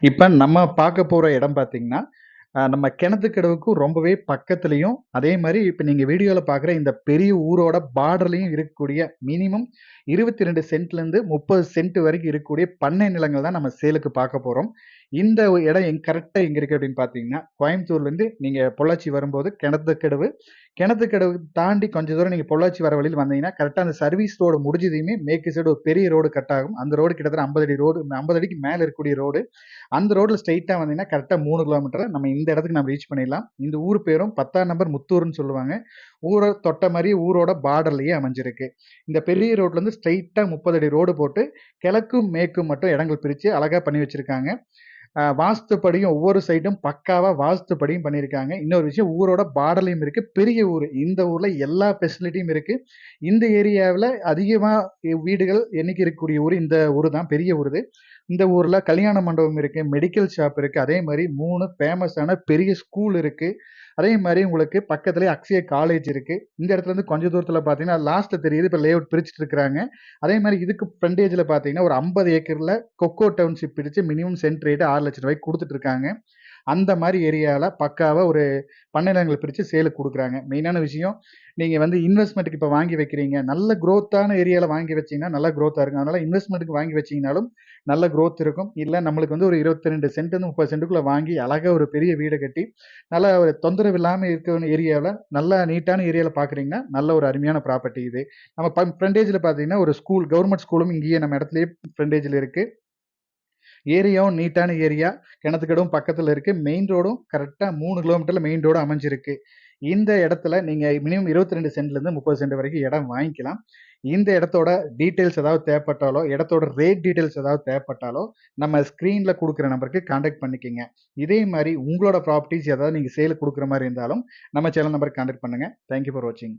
இப்ப நம்ம பார்க்க போற இடம் பார்த்தீங்கன்னா, நம்ம கிணத்துக்கடவுக்கும் ரொம்பவே பக்கத்துலயும், அதே மாரி இப்ப நீங்க வீடியோல பார்க்குற இந்த பெரிய ஊரோட பார்டர்லயும் இருக்கக்கூடிய மினிமம் 22 சென்ட்லேருந்து 30 சென்ட் வரைக்கும் இருக்கக்கூடிய பண்ணை நிலங்கள் தான் நம்ம சேலுக்கு பார்க்க போறோம். இந்த இடம் கரெக்ட்டா எங்க இருக்கு அப்படின்னு பார்த்தீங்கன்னா, கோயம்புத்தூர்லேருந்து நீங்க பொள்ளாச்சி வரும்போது கிணத்துக்கடவு, கிணத்துக்கடவு தாண்டி கொஞ்சம் தூரம் நீங்க பொள்ளாச்சி வர வழியில வந்தீங்கன்னா, கரெக்ட்டா அந்த சர்வீஸ் ரோடு முடிஞ்சதையுமே மேற்கு சைடு ஒரு பெரிய ரோடு கட் ஆகும். அந்த ரோடு கிட்டத்தட்ட 50 அடி ரோடு 50 அடிக்கு மேல இருக்கக்கூடிய ரோடு. அந்த ரோட்ல ஸ்ட்ரெயிட்டா வந்தீங்கன்னா, கரெக்ட்டா 3 கிலோமீட்டர் நம்ம இந்த இடத்துக்கு நம்ம ரீச் பண்ணிடலாம். இந்த ஊர் பேரும் 10ஆம் நம்பர் முத்தூர்ன்னு சொல்லுவாங்க. ஊர தொட்ட மாரி ஊரோட பார்டர்லயே அமைஞ்சிருக்கு. இந்த பெரிய ரோட்லருந்து ஸ்ட்ரெயிட்டா 30 அடி ரோடு போட்டு, கிழக்கும், மேற்கும் மட்டும் இடங்கள் பிரிச்சு அழகா பண்ணி வச்சிருக்காங்க. வாஸ்துப்படியும் ஒவ்வொரு சைடும் பக்காவா வாஸ்துப்படியும் பண்ணியிருக்காங்க. இன்னொரு விஷயம் ஊரோட பார்டர்லயும் இருக்கு. பெரிய ஊரு. இந்த ஊர்ல எல்லா ஃபெசிலிட்டியும் இருக்கு. இந்த ஏரியாவுல அதிகமா வீடுகள் எண்ணிக்கை இருக்கக்கூடிய ஊரு இந்த ஊரு தான். பெரிய ஊரு இது. இந்த ஊர்ல கல்யாண மண்டபம் இருக்கு, மெடிக்கல் ஷாப் இருக்கு. அதே மாரி 3 ஃபேமஸான பெரிய ஸ்கூல் இருக்கு. அதே மாரி உங்களுக்கு பக்கத்திலேயே அக்ஷயா காலேஜ் இருக்கு. இந்த இடத்துல இருந்து கொஞ்சம் தூரத்துல பார்த்தீங்கன்னா, லாஸ்ட்ல தெரியுது. இப்ப லேஅவுட் பிரிச்சுட்டு இருக்காங்க. அதே மாரி இதுக்கு ஃப்ரண்டேஜ்ல பார்த்தீங்கன்னா, ஒரு 50 ஏக்கர்ல கொக்கோ டவுன்ஷிப் பிரிச்சு மினிமம் சென்ட் ரேட் ரூ. 6,00,000 குடுத்துட்டு இருக்காங்க. அந்த மாரி ஏரியால பக்காவா ஒரு பண்ணை நிலங்கள பிரிச்சு சேலுக்கு குடுக்குறாங்க. மெயினான விஷயம், நீங்க வந்து இன்வெஸ்ட்மென்ட்க்கு இப்ப வாங்கி வைக்கிறீங்க. நல்ல குரோத்தான ஏரியால வாங்கி வச்சீங்கன்னா, நல்லா குரோத்தா இருக்கும். அதனால இன்வெஸ்ட்மென்ட்க்கு வாங்கி வச்சீங்கனாலும், நல்ல குரோத் இருக்கும். இல்ல நம்மளுக்கு வந்து ஒரு 22 சென்ட்லேருந்து 30 சென்ட்டுக்குள்ள வாங்கி, அழகா ஒரு பெரிய வீட கட்டி, நல்லா ஒரு தொந்தரவு இல்லாம இருக்க ஏரியாவுல, நல்லா நீட்டான ஏரியால பார்க்குறீங்கன்னா, நல்ல ஒரு அருமையான ப்ராப்பர்ட்டி இது. நம்ம ஃப்ரண்டேஜ்ல பார்த்தீங்கன்னா, ஒரு ஸ்கூல் கவர்ன்மென்ட் ஸ்கூலும் இங்கேயே நம்ம இடத்திலேயே ஃப்ரண்டேஜ்ல இருக்கு. ஏரியாவும் நீட்டான ஏரியா. கிணத்துக்கடவும் பக்கத்துல இருக்கு. மெயின் ரோடும் கரெக்ட்டா 3 கிலோமீட்டர்ல மெயின் ரோடு அமைஞ்சிருக்கு. இந்த இடத்துல நீங்க மினிமம் 22 சென்ட்லேருந்து 30 சென்ட் வரைக்கும் இடம் வாங்கிக்கலாம். இந்த இடத்தோட டீட்டெயில்ஸ் ஏதாவது தேவைப்பட்டாலோ, இடத்தோட ரேட் டீட்டெயில்ஸ் ஏதாவது தேவைப்பட்டாலோ, நம்ம ஸ்க்ரீன்ல குடுக்குற நம்பருக்கு கான்டாக்ட் பண்ணிக்கங்க. இதே மாரி உங்களோட ப்ராப்பர்ட்டீஸ் ஏதாவது நீங்க சேலுக்கு குடுக்குற மாரி இருந்தாலும், நம்ம சேனல் நம்பருக்கு கான்டாக்ட் பண்ணுங்க. தேங்க் யூ ஃபார் வாட்சிங்.